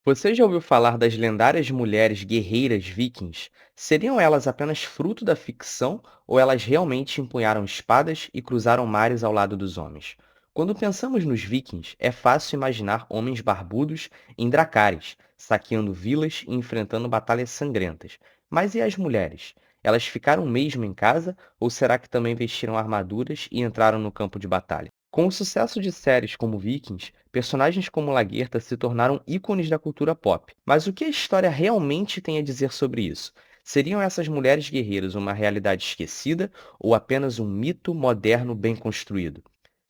Você já ouviu falar das lendárias mulheres guerreiras vikings? Seriam elas apenas fruto da ficção ou elas realmente empunharam espadas e cruzaram mares ao lado dos homens? Quando pensamos nos vikings, é fácil imaginar homens barbudos em dracares, saqueando vilas e enfrentando batalhas sangrentas. Mas e as mulheres? Elas ficaram mesmo em casa ou será que também vestiram armaduras e entraram no campo de batalha? Com o sucesso de séries como Vikings, personagens como Lagertha se tornaram ícones da cultura pop. Mas o que a história realmente tem a dizer sobre isso? Seriam essas mulheres guerreiras uma realidade esquecida ou apenas um mito moderno bem construído?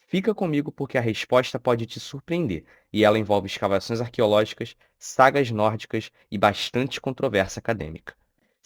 Fica comigo porque a resposta pode te surpreender, e ela envolve escavações arqueológicas, sagas nórdicas e bastante controvérsia acadêmica.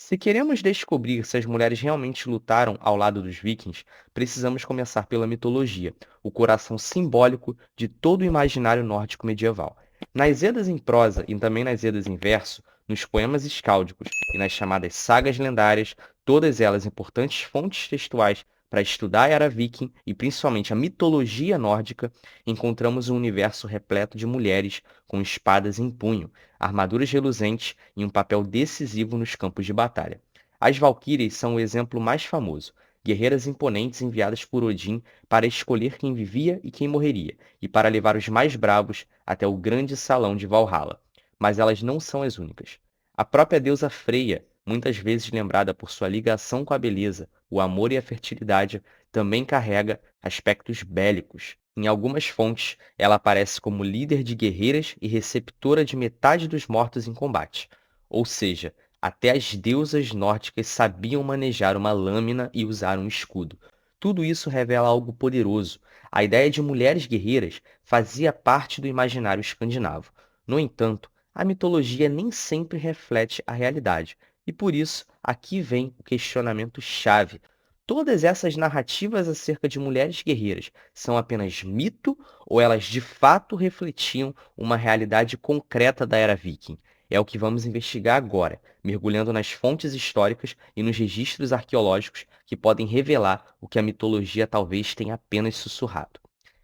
Se queremos descobrir se as mulheres realmente lutaram ao lado dos vikings, precisamos começar pela mitologia, o coração simbólico de todo o imaginário nórdico medieval. Nas Edas em prosa e também nas Edas em verso, nos poemas escáldicos e nas chamadas sagas lendárias, todas elas importantes fontes textuais para estudar a era viking e principalmente a mitologia nórdica, encontramos um universo repleto de mulheres com espadas em punho, armaduras reluzentes e um papel decisivo nos campos de batalha. As valquírias são o exemplo mais famoso, guerreiras imponentes enviadas por Odin para escolher quem vivia e quem morreria, e para levar os mais bravos até o grande salão de Valhalla. Mas elas não são as únicas. A própria deusa Freya, muitas vezes lembrada por sua ligação com a beleza, o amor e a fertilidade, também carrega aspectos bélicos. Em algumas fontes, ela aparece como líder de guerreiras e receptora de metade dos mortos em combate. Ou seja, até as deusas nórdicas sabiam manejar uma lâmina e usar um escudo. Tudo isso revela algo poderoso. A ideia de mulheres guerreiras fazia parte do imaginário escandinavo. No entanto, a mitologia nem sempre reflete a realidade. E por isso, aqui vem o questionamento-chave. Todas essas narrativas acerca de mulheres guerreiras são apenas mito ou elas de fato refletiam uma realidade concreta da era viking? É o que vamos investigar agora, mergulhando nas fontes históricas e nos registros arqueológicos que podem revelar o que a mitologia talvez tenha apenas sussurrado.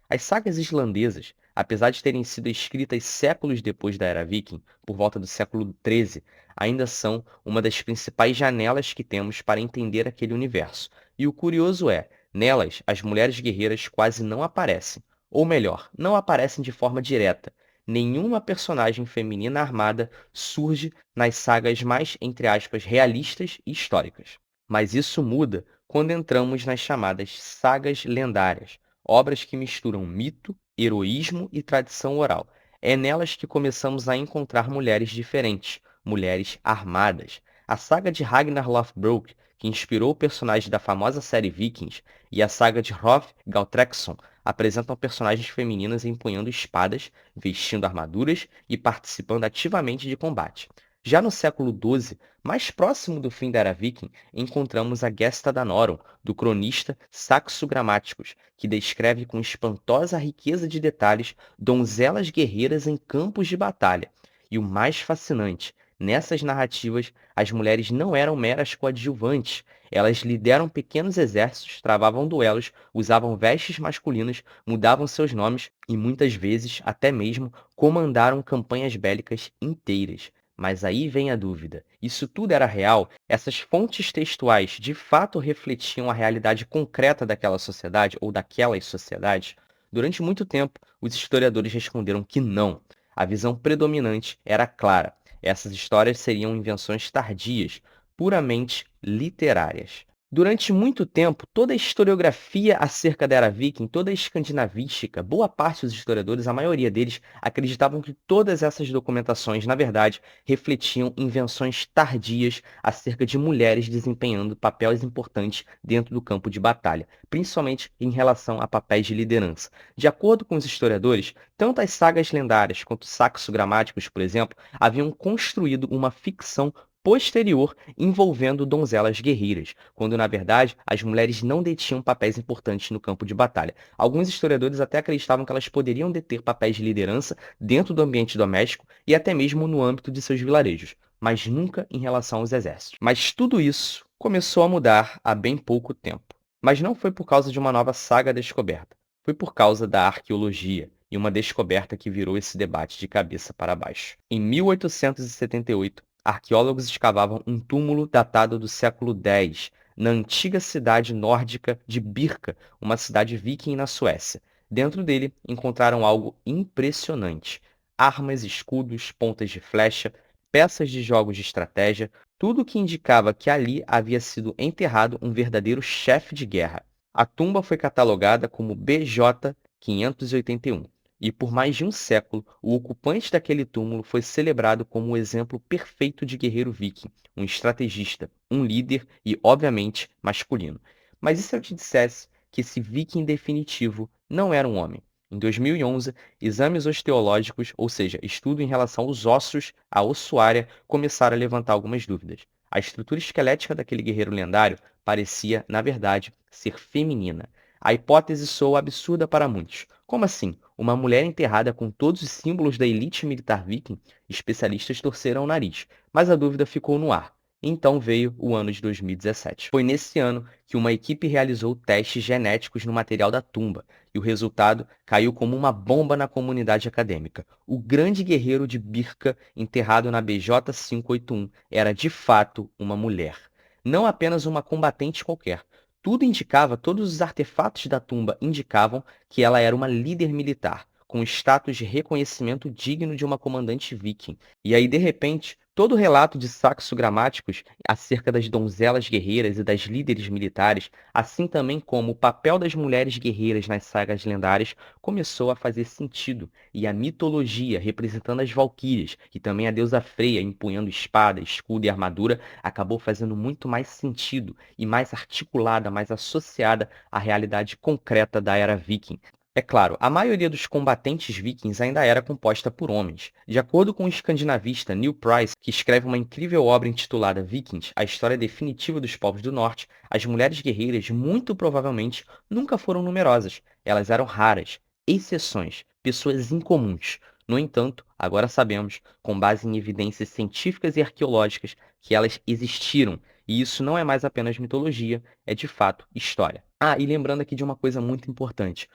As sagas islandesas, apesar de terem sido escritas séculos depois da Era Viking, por volta do século XIII, ainda são uma das principais janelas que temos para entender aquele universo. E o curioso é, nelas, as mulheres guerreiras quase não aparecem. Ou melhor, não aparecem de forma direta. Nenhuma personagem feminina armada surge nas sagas mais, entre aspas, realistas e históricas. Mas isso muda quando entramos nas chamadas sagas lendárias, obras que misturam mito, heroísmo e tradição oral. É nelas que começamos a encontrar mulheres diferentes, mulheres armadas. A saga de Ragnar Lothbrok, que inspirou o personagem da famosa série Vikings, e a saga de Hrolf Galtrexon apresentam personagens femininas empunhando espadas, vestindo armaduras e participando ativamente de combate. Já no século XII, mais próximo do fim da Era Viking, encontramos a Gesta Danorum, do cronista Saxo Grammaticus, que descreve com espantosa riqueza de detalhes donzelas guerreiras em campos de batalha. E o mais fascinante, nessas narrativas, as mulheres não eram meras coadjuvantes. Elas lideram pequenos exércitos, travavam duelos, usavam vestes masculinas, mudavam seus nomes e muitas vezes até mesmo comandaram campanhas bélicas inteiras. Mas aí vem a dúvida: isso tudo era real? Essas fontes textuais de fato refletiam a realidade concreta daquela sociedade ou daquelas sociedades? Durante muito tempo, os historiadores responderam que não. A visão predominante era clara: essas histórias seriam invenções tardias, puramente literárias. Durante muito tempo, toda a historiografia acerca da Era Viking, toda a escandinavística, boa parte dos historiadores, a maioria deles, acreditavam que todas essas documentações, na verdade, refletiam invenções tardias acerca de mulheres desempenhando papéis importantes dentro do campo de batalha, principalmente em relação a papéis de liderança. De acordo com os historiadores, tanto as sagas lendárias quanto os Saxo Gramáticos, por exemplo, haviam construído uma ficção posterior envolvendo donzelas guerreiras, quando na verdade as mulheres não detinham papéis importantes no campo de batalha. Alguns historiadores até acreditavam que elas poderiam deter papéis de liderança dentro do ambiente doméstico e até mesmo no âmbito de seus vilarejos, mas nunca em relação aos exércitos. Mas tudo isso começou a mudar há bem pouco tempo. Mas não foi por causa de uma nova saga descoberta, foi por causa da arqueologia. e uma descoberta que virou esse debate de cabeça para baixo. Em 1878, arqueólogos escavavam um túmulo datado do século X, na antiga cidade nórdica de Birka, uma cidade viking na Suécia. Dentro dele, encontraram algo impressionante: armas, escudos, pontas de flecha, peças de jogos de estratégia, tudo que indicava que ali havia sido enterrado um verdadeiro chefe de guerra. A tumba foi catalogada como BJ 581, e por mais de um século, o ocupante daquele túmulo foi celebrado como o exemplo perfeito de guerreiro viking, um estrategista, um líder e, obviamente, masculino. Mas e se eu te dissesse que esse viking definitivo não era um homem? Em 2011, exames osteológicos, ou seja, estudo em relação aos ossos, à ossuária, começaram a levantar algumas dúvidas. A estrutura esquelética daquele guerreiro lendário parecia, na verdade, ser feminina. A hipótese soa absurda para muitos. Como assim? Uma mulher enterrada com todos os símbolos da elite militar viking? Especialistas torceram o nariz, mas a dúvida ficou no ar. Então veio o ano de 2017. Foi nesse ano que uma equipe realizou testes genéticos no material da tumba, e o resultado caiu como uma bomba na comunidade acadêmica. O grande guerreiro de Birka, enterrado na BJ 581, era de fato uma mulher. Não apenas uma combatente qualquer. Tudo indicava, todos os artefatos da tumba indicavam que ela era uma líder militar, com status de reconhecimento digno de uma comandante viking. E aí, de repente, todo o relato de Saxo Grammaticus acerca das donzelas guerreiras e das líderes militares, assim também como o papel das mulheres guerreiras nas sagas lendárias, começou a fazer sentido, e a mitologia representando as valquírias, e também a deusa Freya empunhando espada, escudo e armadura, acabou fazendo muito mais sentido e mais articulada, mais associada à realidade concreta da era viking. É claro, a maioria dos combatentes vikings ainda era composta por homens. De acordo com o escandinavista Neil Price, que escreve uma incrível obra intitulada Vikings, a história definitiva dos povos do norte, as mulheres guerreiras muito provavelmente nunca foram numerosas. Elas eram raras, exceções, pessoas incomuns. No entanto, agora sabemos, com base em evidências científicas e arqueológicas, que elas existiram. E isso não é mais apenas mitologia, é de fato história. Ah, e lembrando aqui de uma coisa muito importante.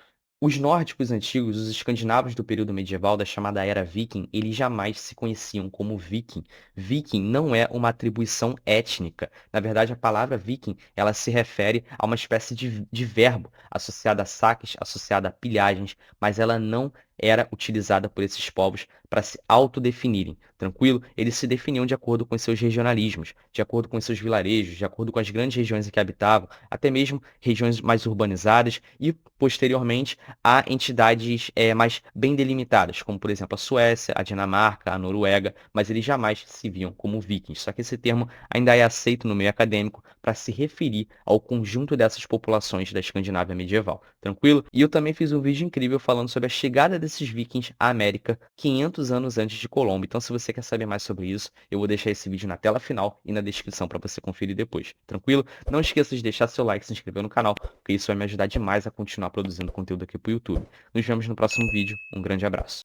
Os nórdicos antigos, os escandinavos do período medieval da chamada Era Viking, eles jamais se conheciam como viking. Viking não é uma atribuição étnica. Na verdade, a palavra viking, ela se refere a uma espécie de verbo associado a saques, associado a pilhagens, mas ela não era utilizada por esses povos para se autodefinirem, tranquilo? Eles se definiam de acordo com seus regionalismos, de acordo com seus vilarejos, de acordo com as grandes regiões em que habitavam, até mesmo regiões mais urbanizadas e, posteriormente, há entidades mais bem delimitadas, como por exemplo a Suécia, a Dinamarca, a Noruega, mas eles jamais se viam como vikings. Só que esse termo ainda é aceito no meio acadêmico para se referir ao conjunto dessas populações da Escandinávia medieval, tranquilo? E eu também fiz um vídeo incrível falando sobre a chegada desses vikings à América 500 anos antes de Colombo. Então, se você quer saber mais sobre isso, eu vou deixar esse vídeo na tela final e na descrição para você conferir depois, tranquilo? Não esqueça de deixar seu like e se inscrever no canal, porque isso vai me ajudar demais a continuar produzindo conteúdo aqui para o YouTube. Nos vemos no próximo vídeo. Um grande abraço.